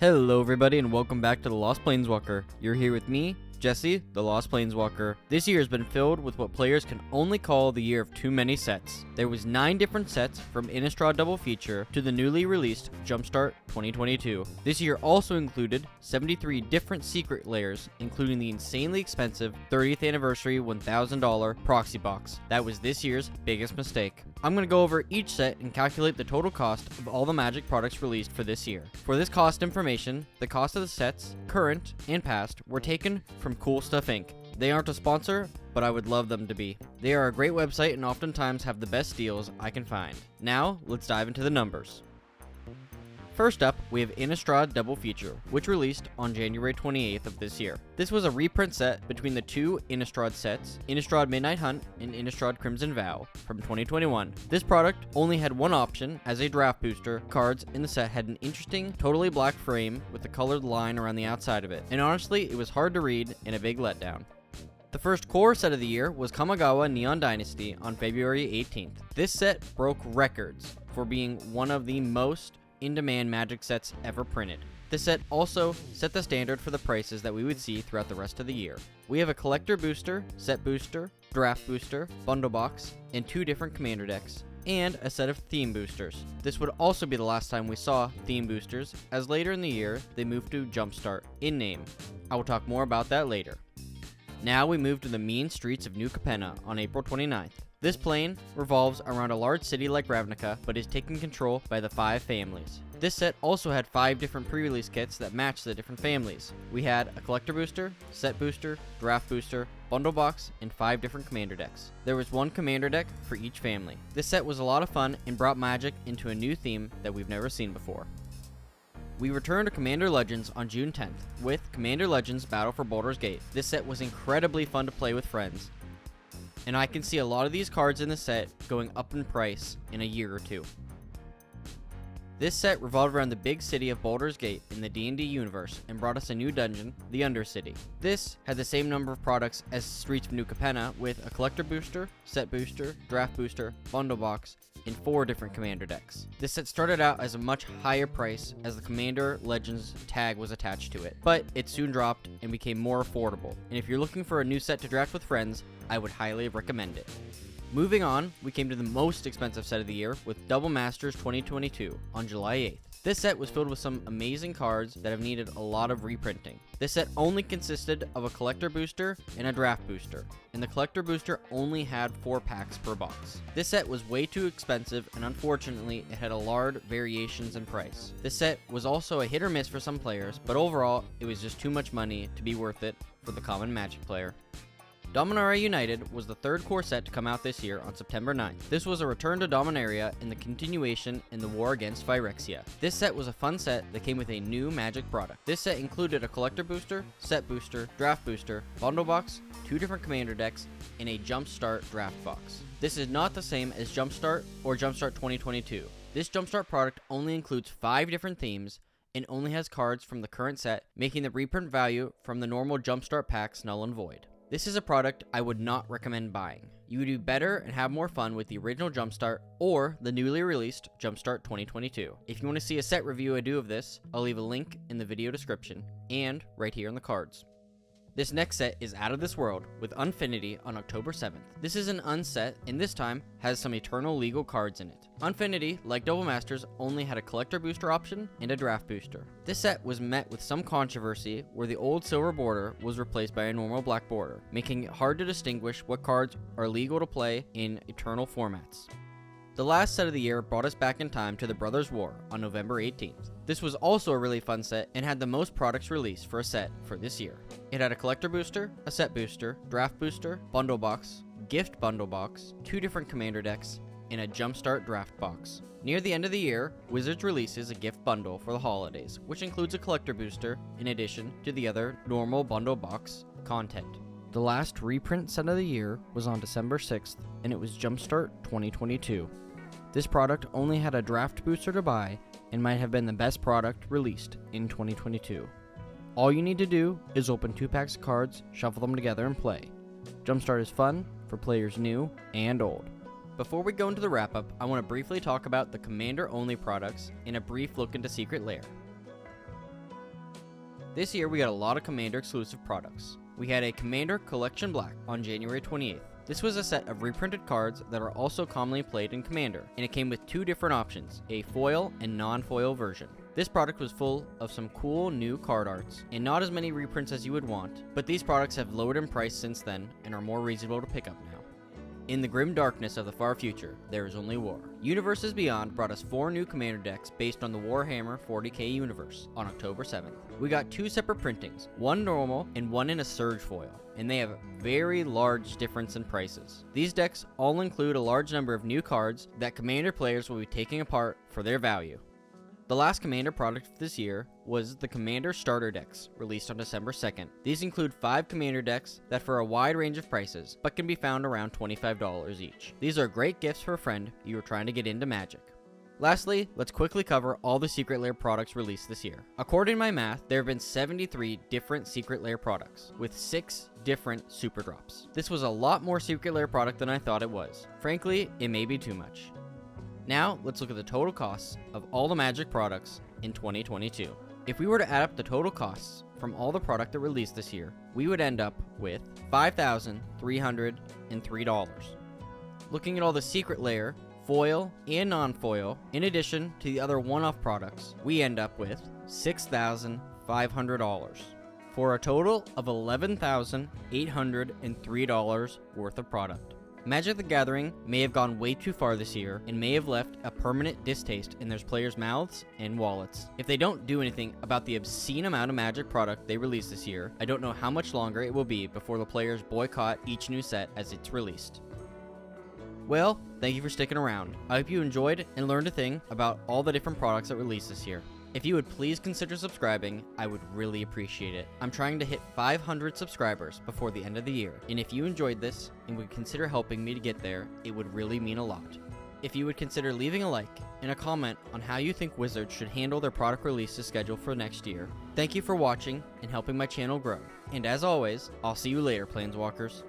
Hello everybody and welcome back to The Lost Planeswalker. You're here with me, Jesse, The Lost Planeswalker. This year has been filled with what players can only call the year of too many sets. There was 9 different sets from Innistrad Double Feature to the newly released Jumpstart 2022. This year also included 73 different secret layers, including the insanely expensive 30th anniversary $1,000 proxy box. That was this year's biggest mistake. I'm going to go over each set and calculate the total cost of all the Magic products released for this year. For this cost information, the cost of the sets, current and past, were taken from Cool Stuff Inc. They aren't a sponsor, but I would love them to be. They are a great website and oftentimes have the best deals I can find. Now, let's dive into the numbers. First up, we have Innistrad Double Feature, which released on January 28th of this year. This was a reprint set between the two Innistrad sets, Innistrad Midnight Hunt and Innistrad Crimson Vow, from 2021. This product only had one option as a draft booster. Cards in the set had an interesting, totally black frame with a colored line around the outside of it, and honestly, it was hard to read and a big letdown. The first core set of the year was Kamigawa Neon Dynasty on February 18th. This set broke records for being one of the most in-demand Magic sets ever printed. This set also set the standard for the prices that we would see throughout the rest of the year. We have a collector booster, set booster, draft booster, bundle box, and 2 different commander decks, and a set of theme boosters. This would also be the last time we saw theme boosters, as later in the year they moved to Jumpstart in name. I will talk more about that later. Now we move to the mean streets of New Capenna on April 29th. This plane revolves around a large city like Ravnica, but is taken control by the 5 families. This set also had 5 different pre-release kits that match the different families. We had a collector booster, set booster, draft booster, bundle box, and 5 different commander decks. There was 1 commander deck for each family. This set was a lot of fun and brought Magic into a new theme that we've never seen before. We returned to Commander Legends on June 10th with Commander Legends Battle for Baldur's Gate. This set was incredibly fun to play with friends, and I can see a lot of these cards in the set going up in price in a year or two. This set revolved around the big city of Baldur's Gate in the D&D universe and brought us a new dungeon, the Undercity. This had the same number of products as Streets of New Capenna with a collector booster, set booster, draft booster, bundle box, and 4 different commander decks. This set started out as a much higher price as the Commander Legends tag was attached to it, but it soon dropped and became more affordable. And if you're looking for a new set to draft with friends, I would highly recommend it. Moving on, we came to the most expensive set of the year with Double Masters 2022 on July 8th. This set was filled with some amazing cards that have needed a lot of reprinting. This set only consisted of a collector booster and a draft booster, and the collector booster only had 4 packs per box. This set was way too expensive, and unfortunately, it had a large variations in price. This set was also a hit or miss for some players, but overall, it was just too much money to be worth it for the common Magic player. Dominaria United was the 3rd core set to come out this year on September 9th. This was a return to Dominaria and the continuation in the war against Phyrexia. This set was a fun set that came with a new Magic product. This set included a collector booster, set booster, draft booster, bundle box, 2 different commander decks, and a Jumpstart draft box. This is not the same as Jumpstart or Jumpstart 2022. This Jumpstart product only includes 5 different themes and only has cards from the current set, making the reprint value from the normal Jumpstart packs null and void. This is a product I would not recommend buying. You would do better and have more fun with the original Jumpstart or the newly released Jumpstart 2022. If you want to see a set review I do of this, I'll leave a link in the video description and right here on the cards. This next set is Out of This World with Unfinity on October 7th. This is an unset and this time has some eternal legal cards in it. Unfinity, like Double Masters, only had a collector booster option and a draft booster. This set was met with some controversy where the old silver border was replaced by a normal black border, making it hard to distinguish what cards are legal to play in eternal formats. The last set of the year brought us back in time to the Brothers' War on November 18th. This was also a really fun set and had the most products released for a set for this year. It had a collector booster, a set booster, draft booster, bundle box, gift bundle box, 2 different commander decks, and a Jumpstart draft box. Near the end of the year, Wizards releases a gift bundle for the holidays, which includes a collector booster in addition to the other normal bundle box content. The last reprint set of the year was on December 6th, and it was Jumpstart 2022. This product only had a draft booster to buy and might have been the best product released in 2022. All you need to do is open 2 packs of cards, shuffle them together, and play. Jumpstart is fun for players new and old. Before we go into the wrap-up, I want to briefly talk about the Commander-only products and a brief look into Secret Lair. This year we got a lot of Commander exclusive products. We had a Commander Collection Black on January 28th. This was a set of reprinted cards that are also commonly played in Commander, and it came with two different options, a foil and non-foil version. This product was full of some cool new card arts, and not as many reprints as you would want, but these products have lowered in price since then and are more reasonable to pick up now. In the grim darkness of the far future, there is only war. Universes Beyond brought us 4 new Commander decks based on the Warhammer 40k universe on October 7th. We got 2 separate printings, one normal and one in a surge foil, and they have very large difference in prices. These decks all include a large number of new cards that Commander players will be taking apart for their value. The last Commander product of this year was the Commander Starter Decks, released on December 2nd. These include 5 Commander decks that for a wide range of prices, but can be found around $25 each. These are great gifts for a friend you are trying to get into Magic. Lastly, let's quickly cover all the Secret Lair products released this year. According to my math, there have been 73 different Secret Lair products, with 6 different Super Drops. This was a lot more Secret Lair product than I thought it was. Frankly, it may be too much. Now, let's look at the total costs of all the Magic products in 2022. If we were to add up the total costs from all the product that released this year, we would end up with $5,303. Looking at all the Secret Lair, foil, and non-foil, in addition to the other one-off products, we end up with $6,500, for a total of $11,803 worth of product. Magic the Gathering may have gone way too far this year and may have left a permanent distaste in their players' mouths and wallets. If they don't do anything about the obscene amount of Magic product they released this year, I don't know how much longer it will be before the players boycott each new set as it's released. Well, thank you for sticking around. I hope you enjoyed and learned a thing about all the different products that released this year. If you would please consider subscribing, I would really appreciate it. I'm trying to hit 500 subscribers before the end of the year, and if you enjoyed this and would consider helping me to get there, it would really mean a lot. If you would consider leaving a like and a comment on how you think Wizards should handle their product releases schedule for next year. Thank you for watching and helping my channel grow. And as always, I'll see you later, Planeswalkers.